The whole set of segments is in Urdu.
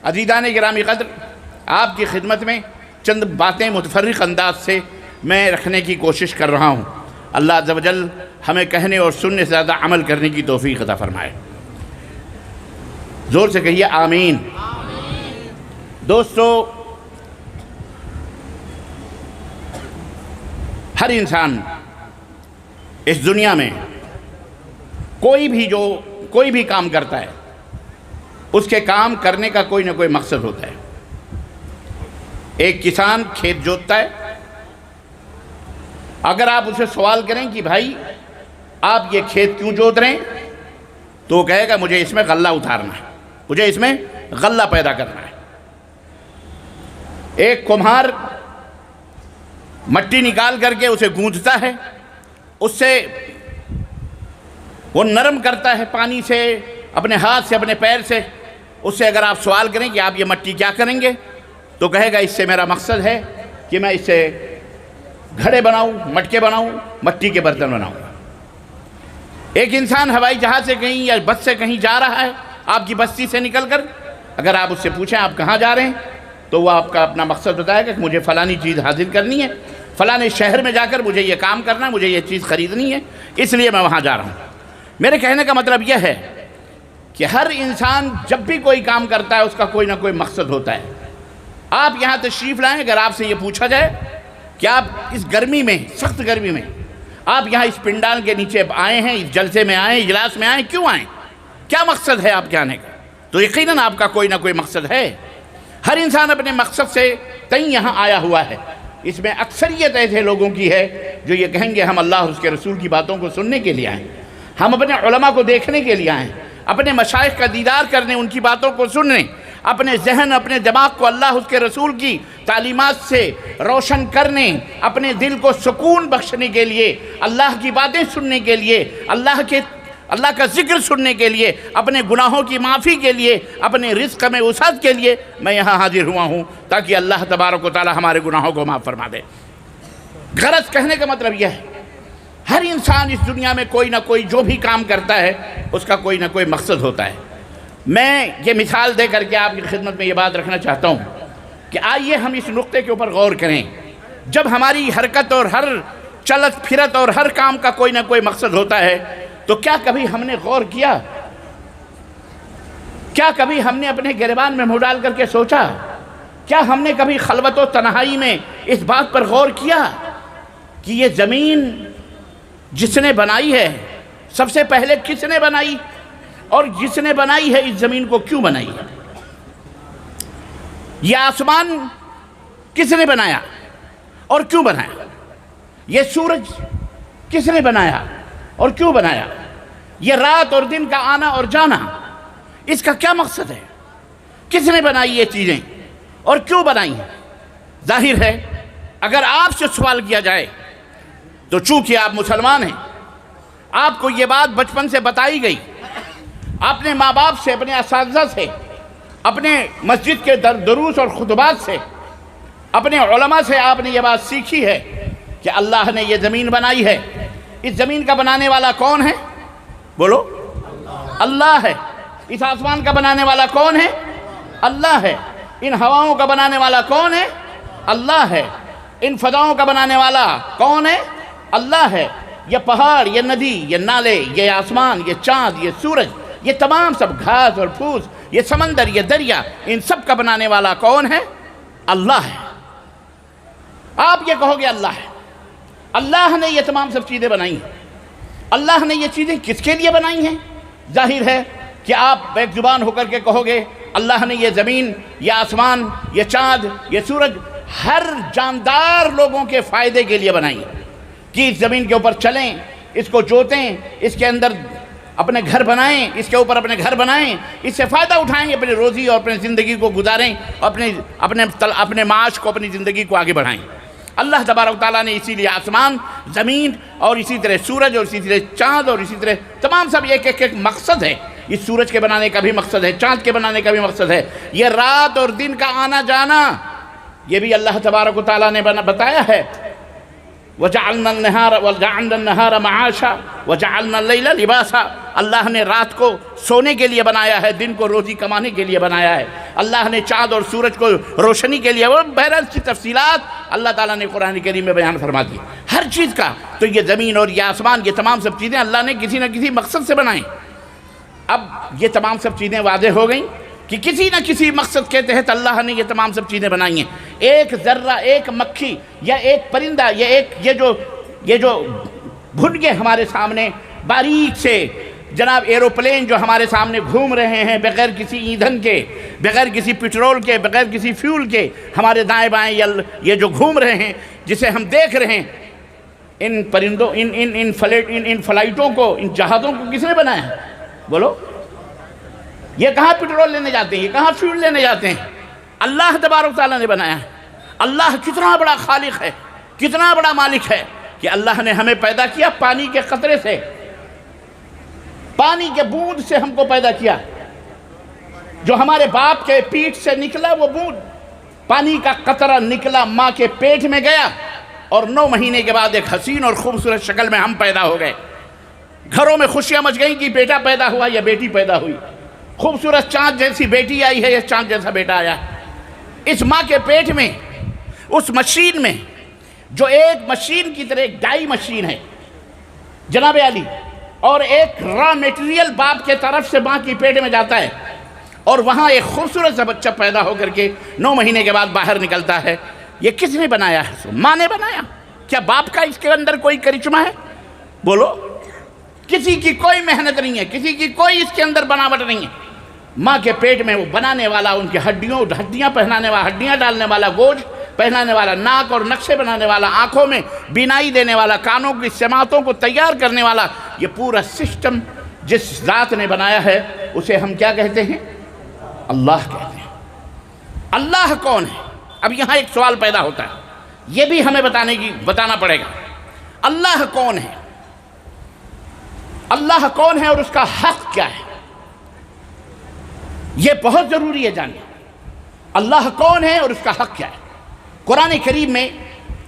عزیزان گرامی قدر، آپ کی خدمت میں چند باتیں متفرق انداز سے میں رکھنے کی کوشش کر رہا ہوں۔ اللہ عز و جل ہمیں کہنے اور سننے سے زیادہ عمل کرنے کی توفیق عطا فرمائے۔ زور سے کہیے آمین۔ دوستو، ہر انسان اس دنیا میں کوئی بھی کام کرتا ہے، اس کے کام کرنے کا کوئی نہ کوئی مقصد ہوتا ہے۔ ایک کسان کھیت جوتتا ہے، اگر آپ اسے سوال کریں کہ بھائی آپ یہ کھیت کیوں جوت رہے ہیں، تو وہ کہے گا مجھے اس میں غلہ اتارنا ہے، مجھے اس میں غلہ پیدا کرنا ہے۔ ایک کمہار مٹی نکال کر کے اسے گوندھتا ہے، اس سے وہ نرم کرتا ہے پانی سے، اپنے ہاتھ سے، اپنے پیر سے۔ اس سے اگر آپ سوال کریں کہ آپ یہ مٹی کیا کریں گے، تو کہے گا اس سے میرا مقصد ہے کہ میں اس سے گھڑے بناؤں، مٹکے بناؤں، مٹی کے برتن بناؤں۔ ایک انسان ہوائی جہاز سے کہیں یا بس سے کہیں جا رہا ہے، آپ کی بستی سے نکل کر، اگر آپ اس سے پوچھیں آپ کہاں جا رہے ہیں، تو وہ آپ کا اپنا مقصد بتائے گا کہ مجھے فلانی چیز حاصل کرنی ہے، فلانے شہر میں جا کر مجھے یہ کام کرنا ہے، مجھے یہ چیز خریدنی ہے، اس لیے میں وہاں جا رہا ہوں۔ میرے کہنے کا مطلب یہ ہے کہ ہر انسان جب بھی کوئی کام کرتا ہے اس کا کوئی نہ کوئی مقصد ہوتا ہے۔ آپ یہاں تشریف لائیں، اگر آپ سے یہ پوچھا جائے کہ آپ اس گرمی میں، سخت گرمی میں، آپ یہاں اس پنڈال کے نیچے آئے ہیں، اس جلسے میں آئے ہیں، اجلاس میں آئے، کیوں آئیں؟ کیا مقصد ہے آپ کے آنے کا؟ تو یقیناً آپ کا کوئی نہ کوئی مقصد ہے۔ ہر انسان اپنے مقصد سے تئیں یہاں آیا ہوا ہے۔ اس میں اکثریت ایسے لوگوں کی ہے جو یہ کہیں گے ہم اللہ اور اس کے رسول کی باتوں کو سننے کے لیے آئے، ہم اپنے علماء کو دیکھنے کے لیے آئے، اپنے مشائخ کا دیدار کرنے، ان کی باتوں کو سننے، اپنے ذہن، اپنے دماغ کو اللہ اس کے رسول کی تعلیمات سے روشن کرنے، اپنے دل کو سکون بخشنے کے لیے، اللہ کی باتیں سننے کے لیے، اللہ کا ذکر سننے کے لیے، اپنے گناہوں کی معافی کے لیے، اپنے رزق میں وسعت کے لیے میں یہاں حاضر ہوا ہوں، تاکہ اللہ تبارک و تعالی ہمارے گناہوں کو معاف فرما دے۔ غرض کہنے کا مطلب یہ ہے، ہر انسان اس دنیا میں کوئی نہ کوئی جو بھی کام کرتا ہے اس کا کوئی نہ کوئی مقصد ہوتا ہے۔ میں یہ مثال دے کر کے آپ کی خدمت میں یہ بات رکھنا چاہتا ہوں کہ آئیے ہم اس نقطے کے اوپر غور کریں۔ جب ہماری حرکت اور ہر چلت پھرت اور ہر کام کا کوئی نہ کوئی مقصد ہوتا ہے، تو کیا کبھی ہم نے غور کیا؟ کیا کبھی ہم نے اپنے گریبان میں منہ ڈال کر کے سوچا؟ کیا ہم نے کبھی خلوت و تنہائی میں اس بات پر غور کیا کہ یہ زمین جس نے بنائی ہے، سب سے پہلے کس نے بنائی، اور جس نے بنائی ہے اس زمین کو کیوں بنائی ہے؟ یہ آسمان کس نے بنایا اور کیوں بنایا؟ یہ سورج کس نے بنایا اور کیوں بنایا؟ یہ رات اور دن کا آنا اور جانا، اس کا کیا مقصد ہے؟ کس نے بنائی یہ چیزیں اور کیوں بنائی ہیں؟ ظاہر ہے اگر آپ سے سوال کیا جائے تو چونکہ آپ مسلمان ہیں، آپ کو یہ بات بچپن سے بتائی گئی، اپنے ماں باپ سے، اپنے اساتذہ سے، اپنے مسجد کے دروس اور خطبات سے، اپنے علماء سے آپ نے یہ بات سیکھی ہے کہ اللہ نے یہ زمین بنائی ہے۔ اس زمین کا بنانے والا کون ہے؟ بولو، اللہ ہے۔ اس آسمان کا بنانے والا کون ہے؟ اللہ ہے۔ ان ہواؤں کا بنانے والا کون ہے؟ اللہ ہے۔ ان فضاؤں کا بنانے والا کون ہے؟ اللہ ہے۔ یہ پہاڑ، یہ ندی، یہ نالے، یہ آسمان، یہ چاند، یہ سورج، یہ تمام سب گھاس اور پھوس، یہ سمندر، یہ دریا، ان سب کا بنانے والا کون ہے؟ اللہ ہے۔ آپ یہ کہو گے اللہ ہے، اللہ نے یہ تمام سب چیزیں بنائی ہیں۔ اللہ نے یہ چیزیں کس کے لیے بنائی ہیں؟ ظاہر ہے کہ آپ بیک زبان ہو کر کے کہو گے اللہ نے یہ زمین، یہ آسمان، یہ چاند، یہ سورج ہر جاندار لوگوں کے فائدے کے لیے بنائی ہے کہ اس زمین کے اوپر چلیں، اس کو جوتیں، اس کے اندر اپنے گھر بنائیں، اس کے اوپر اپنے گھر بنائیں، اس سے فائدہ اٹھائیں، اپنی روزی اور اپنی زندگی کو گزاریں، اور اپنے معاش کو، اپنی زندگی کو آگے بڑھائیں۔ اللہ تبارک و تعالیٰ نے اسی لیے آسمان، زمین اور اسی طرح سورج اور اسی طرح چاند اور اسی طرح تمام سب ایک مقصد ہے۔ اس سورج کے بنانے کا بھی مقصد ہے، چاند کے بنانے کا بھی مقصد ہے، یہ رات اور دن کا آنا جانا، یہ بھی اللہ تبارک و تعالیٰ نے بتایا ہے وَجَعَلْنَا النَّهَارَ مَعَاشًا وَجَعَلْنَا اللَّيْلَ لِبَاسًا، اللہ نے رات کو سونے کے لیے بنایا ہے، دن کو روزی کمانے کے لیے بنایا ہے، اللہ نے چاند اور سورج کو روشنی کے لیے، وہ بہرحال کی تفصیلات اللہ تعالیٰ نے قرآن کریم میں بیان فرما دی ہر چیز کا۔ تو یہ زمین اور یہ آسمان، یہ تمام سب چیزیں اللہ نے کسی نہ کسی مقصد سے بنائیں۔ اب یہ تمام سب چیزیں واضح ہو گئیں کہ کسی نہ کسی مقصد کے تحت اللہ نے یہ تمام سب چیزیں بنائی ہیں۔ ایک ذرہ، ایک مکھی یا ایک پرندہ، یہ جو بھنگے ہمارے سامنے باریک سے جناب ایروپلین جو ہمارے سامنے گھوم رہے ہیں بغیر کسی ایندھن کے، بغیر کسی پٹرول کے، بغیر کسی فیول کے، ہمارے دائیں بائیں یہ جو گھوم رہے ہیں، جسے ہم دیکھ رہے ہیں، ان پرندوں، ان فلائٹوں کو، ان جہازوں کو کس نے بنایا ہے؟ بولو، یہ کہاں پٹرول لینے جاتے ہیں، یہ کہاں فیول لینے جاتے ہیں؟ اللہ تبارک تعالیٰ نے بنایا ہے۔ اللہ کتنا بڑا خالق ہے، کتنا بڑا مالک ہے کہ اللہ نے ہمیں پیدا کیا پانی کے قطرے سے، پانی کے بوند سے ہم کو پیدا کیا۔ جو ہمارے باپ کے پیٹ سے نکلا وہ بوند، پانی کا قطرہ نکلا، ماں کے پیٹ میں گیا، اور 9 مہینے کے بعد ایک حسین اور خوبصورت شکل میں ہم پیدا ہو گئے۔ گھروں میں خوشیاں مچ گئیں کہ بیٹا پیدا ہوا یا بیٹی پیدا ہوئی، خوبصورت چاند جیسی بیٹی آئی ہے یا چاند جیسا بیٹا آیا۔ اس ماں کے پیٹ میں، اس مشین میں، جو ایک مشین کی طرح ایک ڈائی مشین ہے جناب علی، اور ایک را میٹیریل باپ کے طرف سے ماں کی پیٹ میں جاتا ہے، اور وہاں ایک خوبصورت سا بچہ پیدا ہو کر کے 9 مہینے کے بعد باہر نکلتا ہے۔ یہ کس نے بنایا ہے؟ ماں نے بنایا۔ کیا باپ کا اس کے اندر کوئی کرشمہ ہے؟ بولو، کسی کی کوئی محنت نہیں ہے، کسی کی کوئی اس کے اندر بناوٹ نہیں ہے۔ ماں کے پیٹ میں وہ بنانے والا، ان کی ہڈیاں پہنانے والا، ہڈیاں ڈالنے والا، گوشت پہنانے والا، ناک اور نقشے بنانے والا، آنکھوں میں بینائی دینے والا، کانوں کی سماعتوں کو تیار کرنے والا، یہ پورا سسٹم جس ذات نے بنایا ہے اسے ہم کیا کہتے ہیں؟ اللہ کہتے ہیں۔ اللہ کون ہے؟ اب یہاں ایک سوال پیدا ہوتا ہے، یہ بھی ہمیں بتانا پڑے گا۔ اللہ کون ہے؟ اللہ کون ہے اور اس کا حق کیا ہے؟ یہ بہت ضروری ہے جاننا۔ اللہ کون ہے اور اس کا حق کیا ہے؟ قرآن کریم میں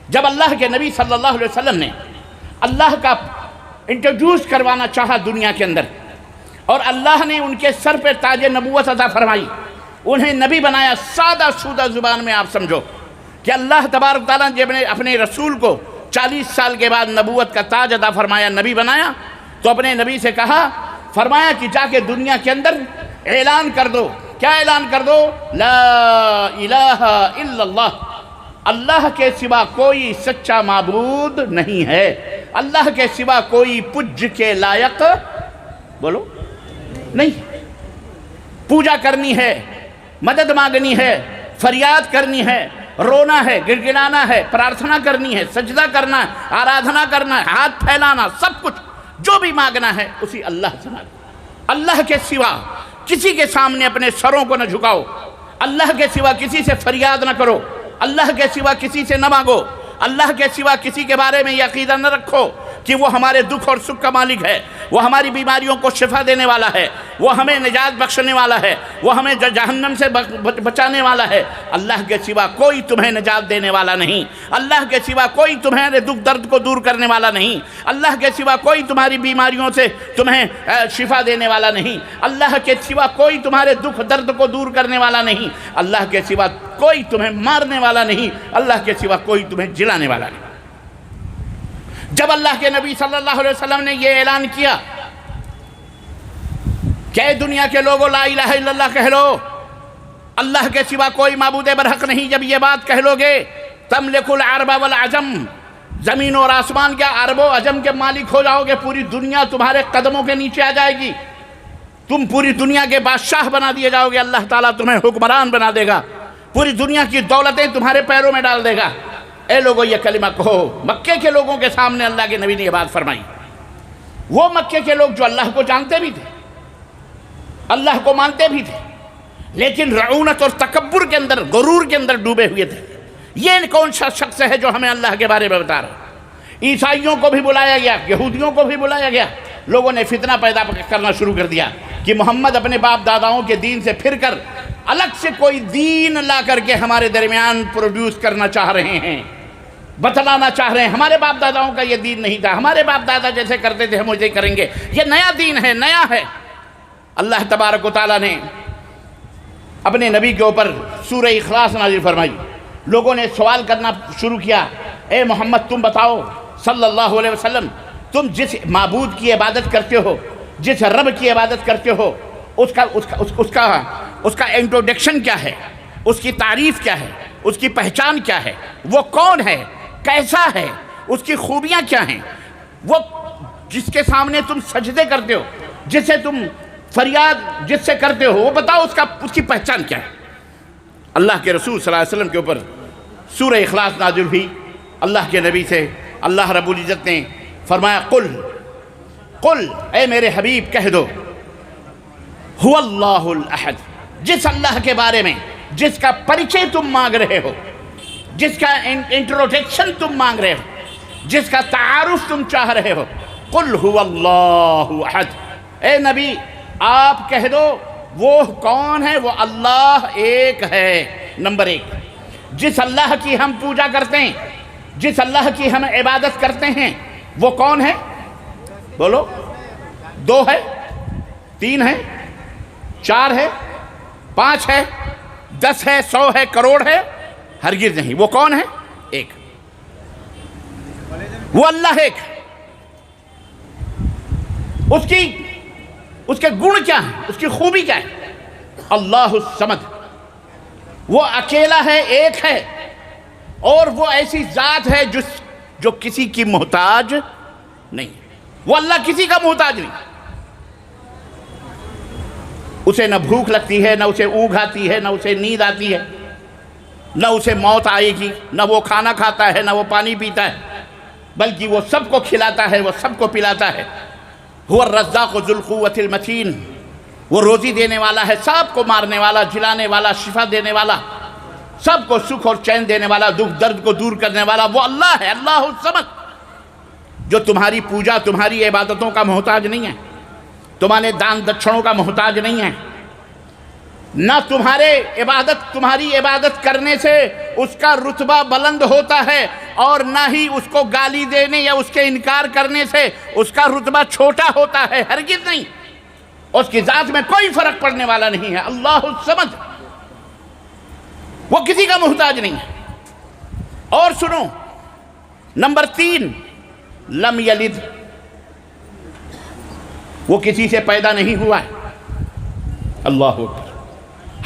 جب اللہ کے نبی صلی اللہ علیہ وسلم نے اللہ کا انٹروڈیوس کروانا چاہا دنیا کے اندر، اور اللہ نے ان کے سر پہ تاج نبوت عطا فرمائی، انہیں نبی بنایا، سادہ سودہ زبان میں آپ سمجھو کہ اللہ تبارک تعالیٰ جب نے اپنے رسول کو 40 سال کے بعد نبوت کا تاج عطا فرمایا، نبی بنایا، تو اپنے نبی سے کہا، فرمایا کہ جا کے دنیا کے اندر اعلان کر دو۔ کیا اعلان کر دو؟ لا الہ الا اللہ، اللہ کے سوا کوئی سچا معبود نہیں ہے، اللہ کے سوا کوئی پج کے لائق، بولو، نہیں۔ پوجا کرنی ہے، مدد مانگنی ہے، فریاد کرنی ہے، رونا ہے، گڑگڑانا ہے، پرارتھنا کرنی ہے، سجدہ کرنا ہے، آرادھنا کرنا ہے، ہاتھ پھیلانا، سب کچھ جو بھی مانگنا ہے اسی اللہ سے مانگو۔ اللہ کے سوا کسی کے سامنے اپنے سروں کو نہ جھکاؤ، اللہ کے سوا کسی سے فریاد نہ کرو، اللہ کے سوا کسی سے نہ مانگو، اللہ کے سوا کسی کے بارے میں یہ عقیدہ نہ رکھو کہ وہ ہمارے دکھ اور سکھ کا مالک ہے، وہ ہماری بیماریوں کو شفا دینے والا ہے، وہ ہمیں نجات بخشنے والا ہے، وہ ہمیں جہنم سے بچانے والا ہے۔ اللہ کے سوا کوئی تمہیں نجات دینے والا نہیں، اللہ کے سوا کوئی تمہارے دکھ درد کو دور کرنے والا نہیں، اللہ کے سوا کوئی تمہاری بیماریوں سے تمہیں شفا دینے والا نہیں، اللہ کے سوا کوئی تمہارے دکھ درد کو دور کرنے والا نہیں، اللہ کے سوا کوئی تمہیں مارنے والا نہیں، اللہ کے سوا کوئی تمہیں جلانے والا نہیں۔ جب اللہ کے نبی صلی اللہ علیہ وسلم نے یہ اعلان کیا کہ اے دنیا کے لوگوں لا الہ الا اللہ کہہ لو، اللہ کے سوا کوئی معبود برحق نہیں، جب یہ بات کہہ لو گے تملک العرب والعجم، زمین اور آسمان کیا عرب و عجم کے مالک ہو جاؤ گے، پوری دنیا تمہارے قدموں کے نیچے آ جائے گی، تم پوری دنیا کے بادشاہ بنا دیے جاؤ گے، اللہ تعالیٰ تمہیں حکمران بنا دے گا، پوری دنیا کی دولتیں تمہارے پیروں میں ڈال دے گا۔ اے لوگوں یہ کلمہ کہو۔ مکے کے لوگوں کے سامنے اللہ کے نبی نے یہ بات فرمائی، وہ مکے کے لوگ جو اللہ کو جانتے بھی تھے، اللہ کو مانتے بھی تھے، لیکن رعونت اور تکبر کے اندر، غرور کے اندر ڈوبے ہوئے تھے۔ یہ کون سا شخص ہے جو ہمیں اللہ کے بارے میں بتا رہا؟ عیسائیوں کو بھی بلایا گیا، یہودیوں کو بھی بلایا گیا، لوگوں نے فتنہ پیدا کرنا شروع کر دیا کہ محمد اپنے باپ داداؤں کے دین سے پھر کر الگ سے کوئی دین لا کر کے ہمارے درمیان پروڈیوس کرنا چاہ رہے ہیں۔ بتلانا چاہ رہے ہیں ہمارے باپ داداؤں کا یہ دین نہیں تھا، ہمارے باپ دادا جیسے کرتے تھے ہم ویسے کریں گے، یہ نیا دین ہے، نیا ہے۔ اللہ تبارک و تعالیٰ نے اپنے نبی کے اوپر سورہ اخلاص نازل فرمائی۔ لوگوں نے سوال کرنا شروع کیا، اے محمد تم بتاؤ صلی اللہ علیہ وسلم، تم جس معبود کی عبادت کرتے ہو، جس رب کی عبادت کرتے ہو، اس کا انٹروڈکشن کیا ہے، اس کی تعریف کیا ہے، اس کی پہچان کیا ہے، وہ کون ہے، کیسا ہے، اس کی خوبیاں کیا ہیں، وہ جس کے سامنے تم سجدے کرتے ہو، جسے تم فریاد جس سے کرتے ہو، وہ بتاؤ اس کی پہچان کیا ہے۔ اللہ کے رسول صلی اللہ علیہ وسلم کے اوپر سورہ اخلاص نازل ہوئی۔ اللہ کے نبی سے اللہ رب العزت نے فرمایا قل اے میرے حبیب کہہ دو، هو اللہ الاحد، جس اللہ کے بارے میں جس کا پریچے تم مانگ رہے ہو، جس کا انٹروڈکشن تم مانگ رہے ہو، جس کا تعارف تم چاہ رہے ہو، قل هو اللہ احد، اے نبی آپ کہہ دو وہ کون ہے، وہ اللہ ایک ہے۔ نمبر ایک، جس اللہ کی ہم پوجا کرتے ہیں، جس اللہ کی ہم عبادت کرتے ہیں، وہ کون ہے؟ بولو، 2 ہے، 3 ہے، 4 ہے، 5 ہے، 10 ہے، 100 ہے، کروڑ ہے؟ ہرگز نہیں۔ وہ کون ہے؟ ایک، وہ اللہ ایک۔ اس کے گن کیا ہیں، اس کی خوبی کیا ہے؟ اللہ الصمد، وہ اکیلا ہے، ایک ہے، اور وہ ایسی ذات ہے جو کسی کی محتاج نہیں۔ وہ اللہ کسی کا محتاج نہیں، اسے نہ بھوک لگتی ہے، نہ اسے اونگ آتی ہے، نہ اسے نیند آتی ہے، نہ اسے موت آئے گی، نہ وہ کھانا کھاتا ہے، نہ وہ پانی پیتا ہے، بلکہ وہ سب کو کھلاتا ہے، وہ سب کو پلاتا ہے۔ هو الرزاق ذو القوة المتین، وہ روزی دینے والا ہے، سب کو مارنے والا، جلانے والا، شفا دینے والا، سب کو سکھ اور چین دینے والا، دکھ درد کو دور کرنے والا، وہ اللہ ہے، اللہ الصمد، جو تمہاری پوجا، تمہاری عبادتوں کا محتاج نہیں ہے، تمہارے دان دچھڑوں کا محتاج نہیں ہے، نہ تمہاری عبادت کرنے سے اس کا رتبہ بلند ہوتا ہے، اور نہ ہی اس کو گالی دینے یا اس کے انکار کرنے سے اس کا رتبہ چھوٹا ہوتا ہے، ہرگز نہیں۔ اس کی ذات میں کوئی فرق پڑنے والا نہیں ہے، اللہ الصمد، وہ کسی کا محتاج نہیں ہے۔ اور سنو، نمبر 3، لم یلد، وہ کسی سے پیدا نہیں ہوا ہے۔ اللہ اکبر۔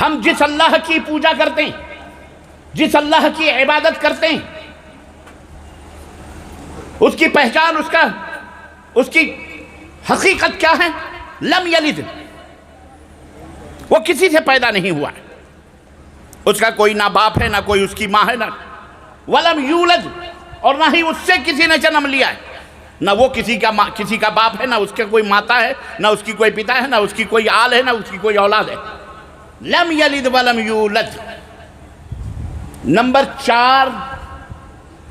ہم جس اللہ کی پوجا کرتے ہیں، جس اللہ کی عبادت کرتے ہیں، اس کی پہچان، اس کی حقیقت کیا ہے؟ لم یلد، وہ کسی سے پیدا نہیں ہوا ہے، اس کا کوئی نہ باپ ہے، نہ کوئی اس کی ماں ہے، نہ ولم یولد، اور نہ ہی اس سے کسی نے جنم لیا ہے، نہ وہ کسی کا باپ ہے، نہ اس کا کوئی ماتا ہے، نہ اس کی کوئی پتا ہے، نہ اس کی کوئی آل ہے، نہ اس کی کوئی اولاد ہے۔ لم یلد ولم یولد۔ نمبر 4،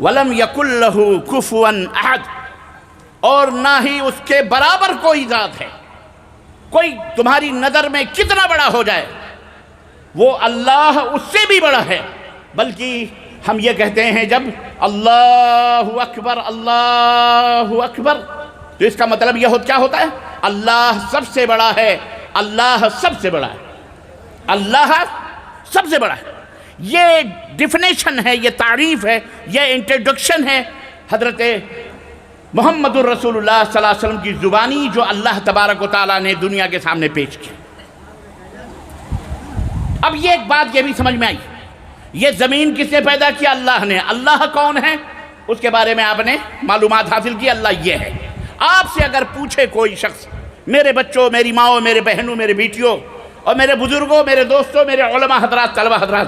ولم یکن لہ کفوا احد، اور نہ ہی اس کے برابر کوئی ذات ہے۔ کوئی تمہاری نظر میں کتنا بڑا ہو جائے، وہ اللہ اس سے بھی بڑا ہے، بلکہ ہم یہ کہتے ہیں جب اللہ اکبر اللہ اکبر، تو اس کا مطلب یہ کیا ہوتا ہے؟ اللہ سب سے بڑا ہے، اللہ سب سے بڑا ہے، اللہ سب سے بڑا ہے۔ یہ ڈیفینیشن ہے، یہ تعریف ہے، یہ انٹروڈکشن ہے حضرت محمد الرسول اللہ صلی اللہ علیہ وسلم کی زبانی، جو اللہ تبارک و تعالیٰ نے دنیا کے سامنے پیش کی۔ اب یہ ایک بات یہ بھی سمجھ میں آئی، یہ زمین کس نے پیدا کیا؟ اللہ نے۔ اللہ کون ہے؟ اس کے بارے میں آپ نے معلومات حاصل کی، اللہ یہ ہے۔ آپ سے اگر پوچھے کوئی شخص، میرے بچوں، میری ماؤں، میرے بہنوں، میرے بیٹیوں، اور میرے بزرگوں، میرے دوستوں، میرے علماء حضرات، طلبہ حضرات،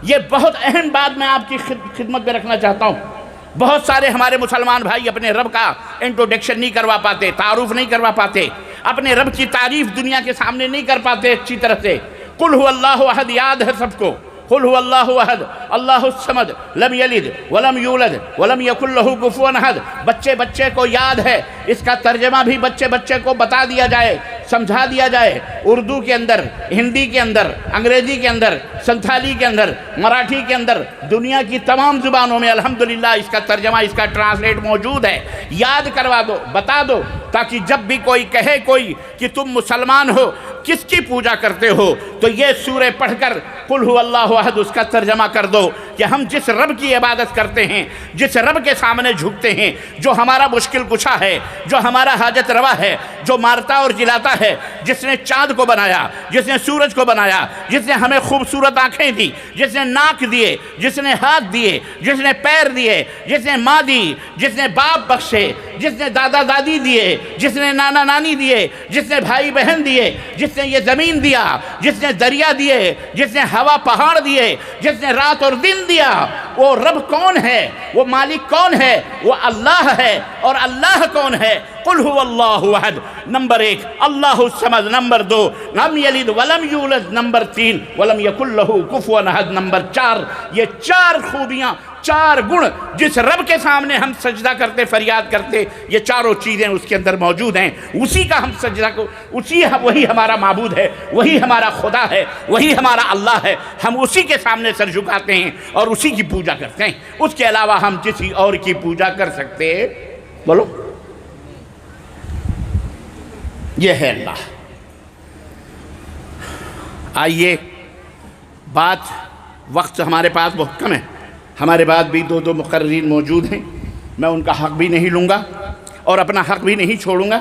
یہ بہت اہم بات میں آپ کی خدمت میں رکھنا چاہتا ہوں۔ بہت سارے ہمارے مسلمان بھائی اپنے رب کا انٹروڈکشن نہیں کروا پاتے، تعارف نہیں کروا پاتے، اپنے رب کی تعریف دنیا کے سامنے نہیں کر پاتے اچھی طرح سے۔ قل هو اللہ احد یاد ہے سب کو، قل هو اللہ احد اللہ الصمد لم یلد ولم یولد ولم یکن لہ کفوا احد۔ بچے کو یاد ہے، اس کا ترجمہ بھی بچے کو بتا دیا جائے، سمجھا دیا جائے، اردو کے اندر، ہندی کے اندر، انگریزی کے اندر، سنتھالی کے اندر، مراٹھی کے اندر، دنیا کی تمام زبانوں میں الحمدللہ اس کا ترجمہ، اس کا ٹرانسلیٹ موجود ہے۔ یاد کروا دو، بتا دو، تاکہ جب بھی کوئی کہے کوئی کہ تم مسلمان ہو، کس کی پوجا کرتے ہو، تو یہ سورہ پڑھ کر قل هو اللہ احد اس کا ترجمہ کر دو کہ ہم جس رب کی عبادت کرتے ہیں، جس رب کے سامنے جھکتے ہیں، جو ہمارا مشکل کشا ہے، جو ہمارا حاجت روا ہے، جو مارتا اور جلاتا ہے، جس نے چاند کو بنایا، جس نے سورج کو بنایا، جس نے ہمیں خوبصورت آنکھیں دی، جس نے ناک دیے، جس نے ہاتھ دیے، جس نے پیر دیے، جس نے ماں دی، جس نے باپ بخشے، جس نے دادا دادی دیے، جس نے نانا نانی دیے، جس نے بھائی بہن دیے، جس نے یہ زمین دیا، جس نے دریا دیے، جس نے ہوا پہاڑ دیے، جس نے رات اور دن دیا، وہ رب کون ہے؟ وہ مالک کون ہے؟ وہ اللہ ہے۔ اور اللہ کون ہے؟ قل هو اللہ احد نمبر 1، اللہ الصمد نمبر 2، لم یلد ولم یولد نمبر 3، ولم یکن لہ کفوا احد نمبر 4۔ یہ 4 خوبیاں، 4 گن جس رب کے سامنے ہم سجدہ کرتے، فریاد کرتے، یہ چاروں چیزیں اس کے اندر موجود ہیں۔ اسی کا ہم سجدہ کو، وہی ہمارا معبود ہے، وہی ہمارا خدا ہے، وہی ہمارا اللہ ہے۔ ہم اسی کے سامنے سر جھکاتے ہیں اور اسی کی پوجا کرتے ہیں۔ اس کے علاوہ ہم کسی اور کی پوجا کر سکتے؟ بولو، یہ ہے اللہ۔ آئیے، وقت ہمارے پاس بہت کم ہے، ہمارے بعد بھی 2 مقررین موجود ہیں، میں ان کا حق بھی نہیں لوں گا اور اپنا حق بھی نہیں چھوڑوں گا۔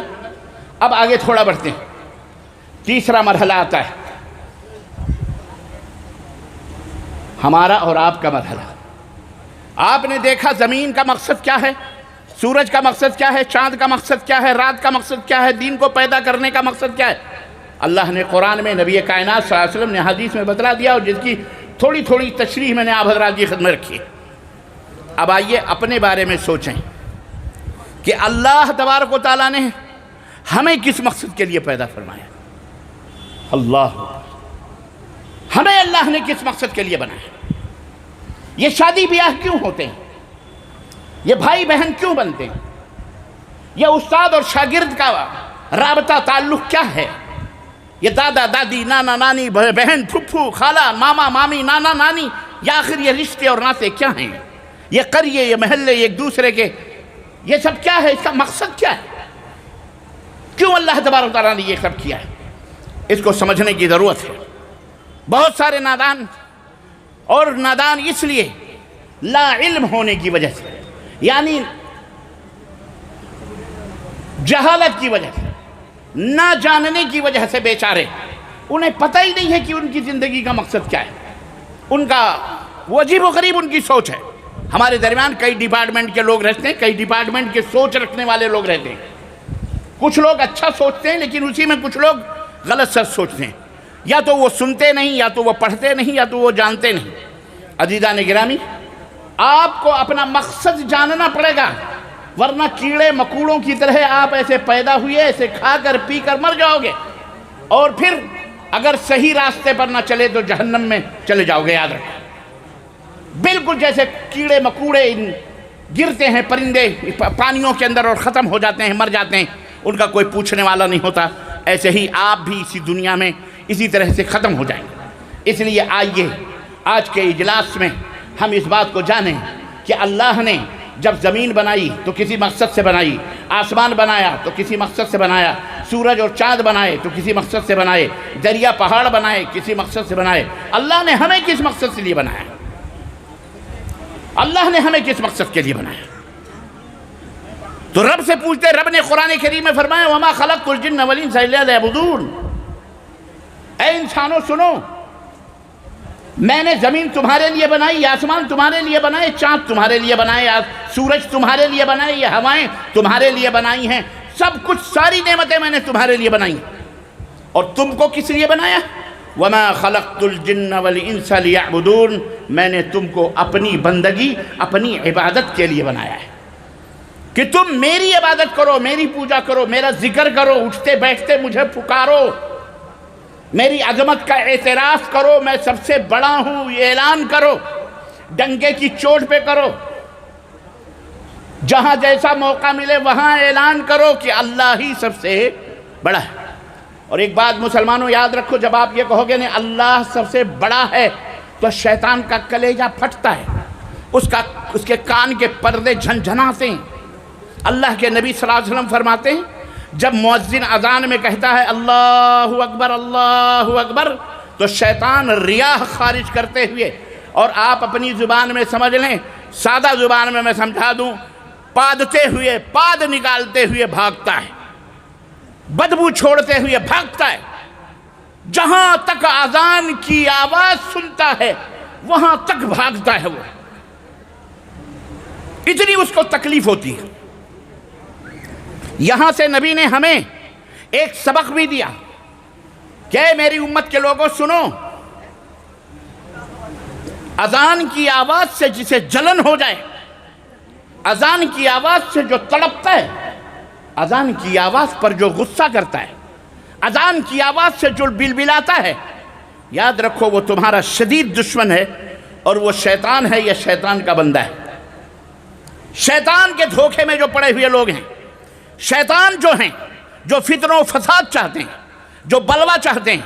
اب آگے تھوڑا بڑھتے ہیں۔ تیسرا مرحلہ آتا ہے ہمارا اور آپ کا مرحلہ۔ آپ نے دیکھا زمین کا مقصد کیا ہے، سورج کا مقصد کیا ہے، چاند کا مقصد کیا ہے، رات کا مقصد کیا ہے، دین کو پیدا کرنے کا مقصد کیا ہے۔ اللہ نے قرآن میں، نبی کائنات صلی اللہ علیہ وسلم نے حدیث میں بتلا دیا، اور جس کی تھوڑی تشریح میں نے آپ حضرات کی خدمت رکھی۔ اب آئیے اپنے بارے میں سوچیں کہ اللہ تبارک و تعالیٰ نے ہمیں کس مقصد کے لیے پیدا فرمایا۔ ہمیں اللہ نے کس مقصد کے لیے بنایا؟ یہ شادی بیاہ کیوں ہوتے ہیں؟ یہ بھائی بہن کیوں بنتے ہیں؟ یہ استاد اور شاگرد کا رابطہ تعلق کیا ہے؟ یہ دادا دادی، نانا نانی، بہن پھپھو، خالہ، ماما مامی، نانا نانی، یا آخر یہ رشتے اور ناطے کیا ہیں؟ یہ قریے، یہ محلے، ایک دوسرے کے، یہ سب کیا ہے؟ اس کا مقصد کیا ہے؟ کیوں اللہ تبارک و تعالیٰ نے یہ سب کیا ہے؟ اس کو سمجھنے کی ضرورت ہے۔ بہت سارے نادان، اور نادان اس لیے لا علم ہونے کی وجہ سے، یعنی جہالت کی وجہ سے، نہ جاننے کی وجہ سے، بیچارے انہیں پتہ ہی نہیں ہے کہ ان کی زندگی کا مقصد کیا ہے۔ ان کا وہ عجیب و غریب ان کی سوچ ہے۔ ہمارے درمیان کئی ڈپارٹمنٹ کے لوگ رہتے ہیں، کئی ڈپارٹمنٹ کے سوچ رکھنے والے لوگ رہتے ہیں۔ کچھ لوگ اچھا سوچتے ہیں، لیکن اسی میں کچھ لوگ غلط سچ سوچتے ہیں۔ یا تو وہ سنتے نہیں، یا تو وہ پڑھتے نہیں، یا تو وہ جانتے نہیں۔ عزیزان گرامی، آپ کو اپنا مقصد جاننا پڑے گا، ورنہ کیڑے مکوڑوں کی طرح آپ ایسے پیدا ہوئے، ایسے کھا کر پی کر مر جاؤ گے، اور پھر اگر صحیح راستے پر نہ چلے تو جہنم میں چلے جاؤ گے۔ یاد رکھو، بالکل جیسے کیڑے مکوڑے گرتے ہیں، پرندے پانیوں کے اندر اور ختم ہو جاتے ہیں، مر جاتے ہیں، ان کا کوئی پوچھنے والا نہیں ہوتا، ایسے ہی آپ بھی اسی دنیا میں اسی طرح سے ختم ہو جائیں گے۔ اس لیے آئیے آج کے اجلاس میں ہم اس بات کو جانیں کہ اللہ نے جب زمین بنائی تو کسی مقصد سے بنائی، آسمان بنایا تو کسی مقصد سے بنایا، سورج اور چاند بنائے تو کسی مقصد سے بنائے، دریا پہاڑ بنائے کسی مقصد سے بنائے۔ اللہ نے ہمیں کس مقصد کے لیے بنایا؟ اللہ نے ہمیں کس مقصد کے لیے بنایا؟ تو رب سے پوچھتے، رب نے قرآن کریم میں فرمایا وَمَا خَلَقْتُ الْجِنَّ وَالْإِنسَ إِلَّا لِيَعْبُدُونِ۔ اے انسانوں سنو، میں نے زمین تمہارے لیے بنائی، آسمان تمہارے لیے بنائے، چاند تمہارے لیے بنائے، سورج تمہارے لیے بنائے، یہ ہوائیں تمہارے لیے بنائی ہیں، سب کچھ، ساری نعمتیں میں نے تمہارے لیے بنائی۔ اور تم کو کس لیے بنایا؟ وَمَا خَلَقْتُ الْجِنَّ وَالْإِنسَ لِيَعْبُدُونَ، میں نے تم کو اپنی بندگی، اپنی عبادت کے لیے بنایا ہے، کہ تم میری عبادت کرو، میری پوجا کرو، میرا ذکر کرو، اٹھتے بیٹھتے مجھے پکارو۔ میری عظمت کا اعتراف کرو، میں سب سے بڑا ہوں، یہ اعلان کرو، ڈنکے کی چوٹ پہ کرو، جہاں جیسا موقع ملے وہاں اعلان کرو کہ اللہ ہی سب سے بڑا ہے۔ اور ایک بات مسلمانوں یاد رکھو، جب آپ یہ کہو گے نہیں اللہ سب سے بڑا ہے تو شیطان کا کلیجہ پھٹتا ہے، اس کے کان کے پردے جھنجھناتے ہیں۔ اللہ کے نبی صلی اللہ علیہ وسلم فرماتے ہیں جب مؤذن اذان میں کہتا ہے اللہ اکبر اللہ اکبر تو شیطان ریاح خارج کرتے ہوئے، اور آپ اپنی زبان میں سمجھ لیں، سادہ زبان میں سمجھا دوں، پادتے ہوئے، پاد نکالتے ہوئے بھاگتا ہے، بدبو چھوڑتے ہوئے بھاگتا ہے۔ جہاں تک اذان کی آواز سنتا ہے وہاں تک بھاگتا ہے وہ، اتنی اس کو تکلیف ہوتی ہے۔ یہاں سے نبی نے ہمیں ایک سبق بھی دیا کہ میری امت کے لوگوں سنو، اذان کی آواز سے جسے جلن ہو جائے، اذان کی آواز سے جو تڑپتا ہے، اذان کی آواز پر جو غصہ کرتا ہے، اذان کی آواز سے جو بلبلاتا ہے، یاد رکھو وہ تمہارا شدید دشمن ہے، اور وہ شیطان ہے یا شیطان کا بندہ ہے۔ شیطان کے دھوکے میں جو پڑے ہوئے لوگ ہیں، شیطان جو ہیں، جو فتن و فساد چاہتے ہیں، جو بلوہ چاہتے ہیں،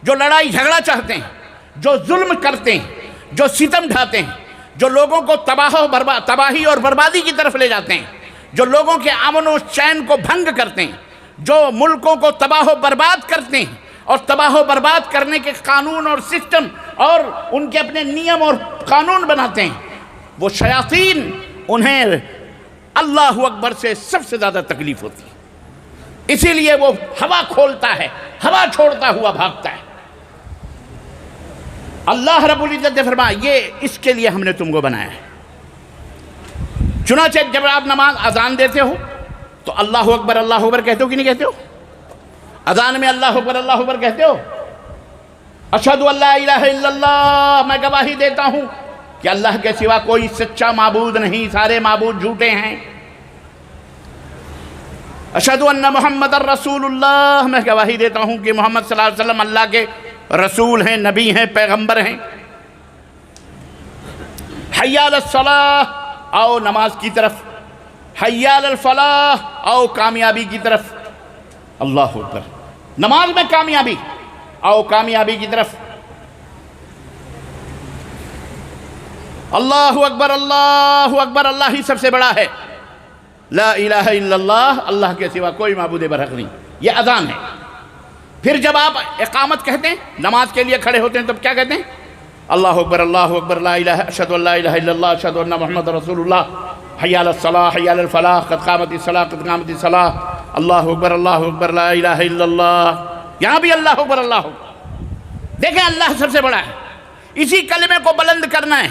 جو لڑائی جھگڑا چاہتے ہیں، جو ظلم کرتے ہیں، جو ستم ڈھاتے ہیں، جو لوگوں کو تباہی اور بربادی کی طرف لے جاتے ہیں، جو لوگوں کے امن و چین کو بھنگ کرتے ہیں، جو ملکوں کو تباہ و برباد کرتے ہیں اور تباہ و برباد کرنے کے قانون اور سسٹم اور ان کے اپنے نیم اور قانون بناتے ہیں، وہ شیاطین، انہیں اللہ اکبر سے سب سے زیادہ تکلیف ہوتی ہے، اسی لیے وہ ہوا کھولتا ہے، ہوا چھوڑتا ہوا بھاگتا ہے۔ اللہ رب العزت نے فرمایا یہ اس کے لیے ہم نے تم کو بنایا ہے۔ چنانچہ جب آپ نماز اذان دیتے ہو تو اللہ اکبر کہتے ہو کہ نہیں کہتے ہو؟ اذان میں اللہ اکبر کہتے ہو؟ اشہد ان لا الہ الا اللہ، میں گواہی دیتا ہوں کہ اللہ کے سوا کوئی سچا معبود نہیں، سارے معبود جھوٹے ہیں۔ اشہد ان محمد الرسول اللہ، میں گواہی دیتا ہوں کہ محمد صلی اللہ علیہ وسلم اللہ کے رسول ہیں، نبی ہیں، پیغمبر ہیں۔ حی علی الصلاۃ، آؤ نماز کی طرف، حی علی الفلاح، آؤ کامیابی کی طرف۔ اللہ اکبر، نماز میں کامیابی، آؤ کامیابی کی طرف۔ اللہ اکبر اللہ ہی سب سے بڑا ہے، لا الہ الا اللہ، اللہ کے سوا کوئی معبود برحق نہیں۔ یہ اذان ہے۔ پھر جب آپ اقامت کہتے ہیں، نماز کے لیے کھڑے ہوتے ہیں، تب کیا کہتے ہیں؟ اللہ اکبر لا الہ، اشہد ان لا الہ الا اللہ، اشہد ان محمد رسول اللہ، حی علی الصلاۃ، حی علی الفلاح، قد قامت الصلاۃ، قد قامت الصلاۃ، اللہ اکبر لا الہ الا اللہ۔ یہاں بھی اللہ اکبر دیکھیں، اللہ سب سے بڑا ہے، اسی کلمے کو بلند کرنا ہے۔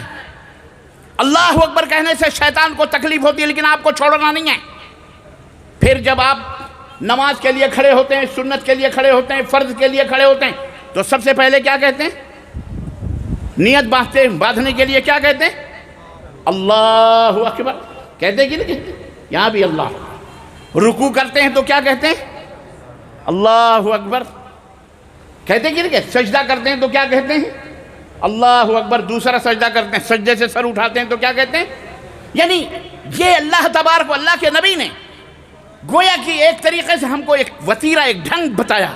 اللہ اکبر کہنے سے شیطان کو تکلیف ہوتی ہے، لیکن آپ کو چھوڑنا نہیں ہے۔ پھر جب آپ نماز کے لیے کھڑے ہوتے ہیں، سنت کے لیے کھڑے ہوتے ہیں، فرض کے لیے کھڑے ہوتے ہیں، تو سب سے پہلے کیا کہتے ہیں؟ نیت باندھنے کے لیے کیا کہتے ہیں؟ اللہ اکبر کہتے ہیں کہ نہیں کہتے؟ یہاں بھی اللہ۔ رکوع کرتے ہیں تو کیا کہتے ہیں؟ اللہ اکبر کہتے ہیں کہ نہیں کہتے؟ سجدہ کرتے ہیں تو کیا کہتے ہیں؟ اللہ اکبر۔ دوسرا سجدہ کرتے ہیں، سجدے سے سر اٹھاتے ہیں تو کیا کہتے ہیں؟ یعنی یہ اللہ تبارک و اللہ کے نبی نے گویا کہ ایک طریقے سے ہم کو ایک وتیرہ، ایک ڈھنگ بتایا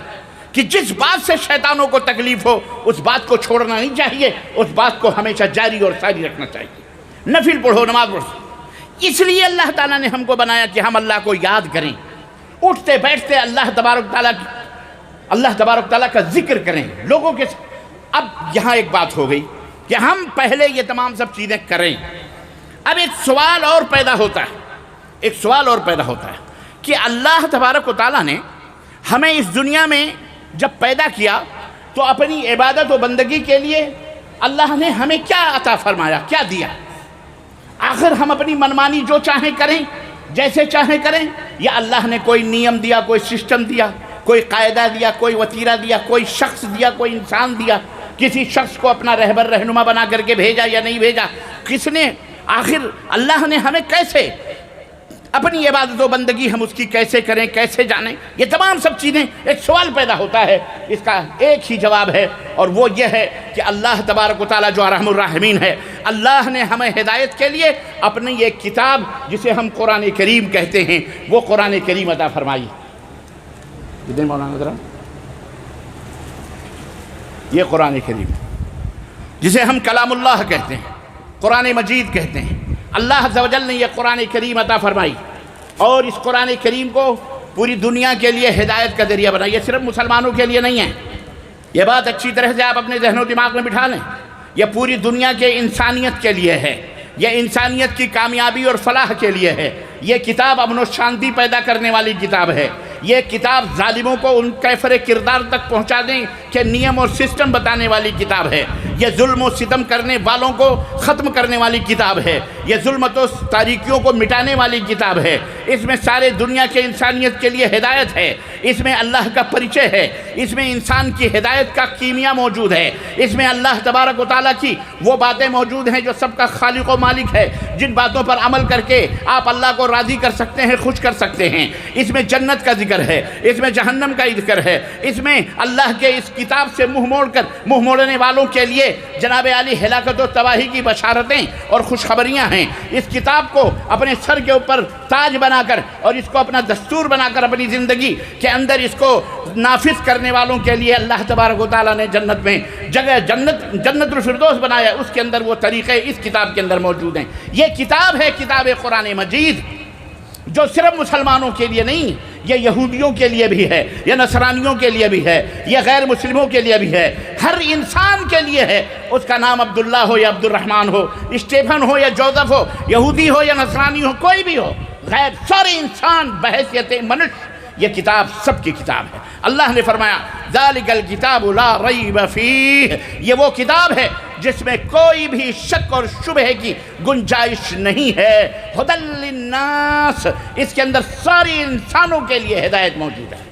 کہ جس بات سے شیطانوں کو تکلیف ہو اس بات کو چھوڑنا نہیں چاہیے، اس بات کو ہمیشہ جاری اور ساری رکھنا چاہیے۔ نفل پڑھو، نماز پڑھو، اس لیے اللہ تعالیٰ نے ہم کو بنایا کہ ہم اللہ کو یاد کریں، اٹھتے بیٹھتے اللہ تبارک تعالیٰ کا ذکر کریں لوگوں کے۔ اب یہاں ایک بات ہو گئی کہ ہم پہلے یہ تمام سب چیزیں کریں، اب ایک سوال اور پیدا ہوتا ہے کہ اللہ تبارک و تعالیٰ نے ہمیں اس دنیا میں جب پیدا کیا تو اپنی عبادت و بندگی کے لیے اللہ نے ہمیں کیا عطا فرمایا، کیا دیا؟ آخر ہم اپنی منمانی جو چاہیں کریں، جیسے چاہیں کریں، یا اللہ نے کوئی نیم دیا، کوئی سسٹم دیا، کوئی قاعدہ دیا، کوئی وتیرہ دیا، کوئی شخص دیا، کوئی انسان دیا، کسی شخص کو اپنا رہبر رہنما بنا کر کے بھیجا یا نہیں بھیجا؟ کس نے؟ آخر اللہ نے ہمیں کیسے اپنی عبادت و بندگی ہم اس کی کیسے کریں، کیسے جانیں؟ یہ تمام سب چیزیں ایک سوال پیدا ہوتا ہے، اس کا ایک ہی جواب ہے، اور وہ یہ ہے کہ اللہ تبارک و تعالیٰ جو ارحم الراحمین ہے، اللہ نے ہمیں ہدایت کے لیے اپنی یہ کتاب جسے ہم قرآن کریم کہتے ہیں وہ قرآن کریم عطا فرمائی۔ کتنے مولانا ذرا؟ یہ قرآن کریم جسے ہم کلام اللہ کہتے ہیں، قرآن مجید کہتے ہیں، اللہ عز و جل نے یہ قرآن کریم عطا فرمائی، اور اس قرآن کریم کو پوری دنیا کے لیے ہدایت کا ذریعہ بنائی۔ یہ صرف مسلمانوں کے لیے نہیں ہے، یہ بات اچھی طرح سے آپ اپنے ذہن و دماغ میں بٹھا لیں، یہ پوری دنیا کے انسانیت کے لیے ہے، یہ انسانیت کی کامیابی اور فلاح کے لیے ہے۔ یہ کتاب امن و شانتی پیدا کرنے والی کتاب ہے، یہ کتاب ظالموں کو ان کیفر کردار تک پہنچا دیں کہ نیم اور سسٹم بتانے والی کتاب ہے، یہ ظلم و ستم کرنے والوں کو ختم کرنے والی کتاب ہے، یہ ظلمت و تاریکیوں کو مٹانے والی کتاب ہے۔ اس میں سارے دنیا کے انسانیت کے لیے ہدایت ہے، اس میں اللہ کا پریچے ہے، اس میں انسان کی ہدایت کا کیمیا موجود ہے، اس میں اللہ تبارک و تعالیٰ کی وہ باتیں موجود ہیں جو سب کا خالق و مالک ہے، جن باتوں پر عمل کر کے آپ اللہ کو راضی کر سکتے ہیں، خوش کر سکتے ہیں۔ اس میں جنت کا ذکر ہے، اس میں جہنم کا ذکر ہے، اس میں اللہ کے اس کتاب سے منہ موڑنے والوں کے لیے جناب عالی ہلاکت و تباہی کی بشارتیں اور خوشخبریاں ہیں۔ اس کتاب کو اپنے سر کے اوپر تاج بنا کر اور اس کو اپنا دستور بنا کر اپنی زندگی کے اندر اس کو نافذ کرنے والوں کے لیے اللہ تبارک و تعالیٰ نے جنت میں جگہ جنت الفردوس بنایا، اس کے اندر وہ طریقے اس کتاب کے اندر موجود ہیں۔ یہ کتاب ہے کتاب قرآن مجید، جو صرف مسلمانوں کے لیے نہیں، یہ یہودیوں کے لیے بھی ہے، یہ نصرانیوں کے لیے بھی ہے، یہ غیر مسلموں کے لیے بھی ہے، ہر انسان کے لیے ہے۔ اس کا نام عبداللہ ہو یا عبد الرحمن ہو، اسٹیفن ہو یا جوزف ہو، یہودی ہو یا نصرانی ہو، کوئی بھی ہو، غیر سارے انسان بحیثیت منش، یہ کتاب سب کی کتاب ہے۔ اللہ نے فرمایا ذالک الکتاب لا ریب فیہ، یہ وہ کتاب ہے جس میں کوئی بھی شک اور شبہ کی گنجائش نہیں ہے۔ ھدی للناس، اس کے اندر سارے انسانوں کے لیے ہدایت موجود ہے۔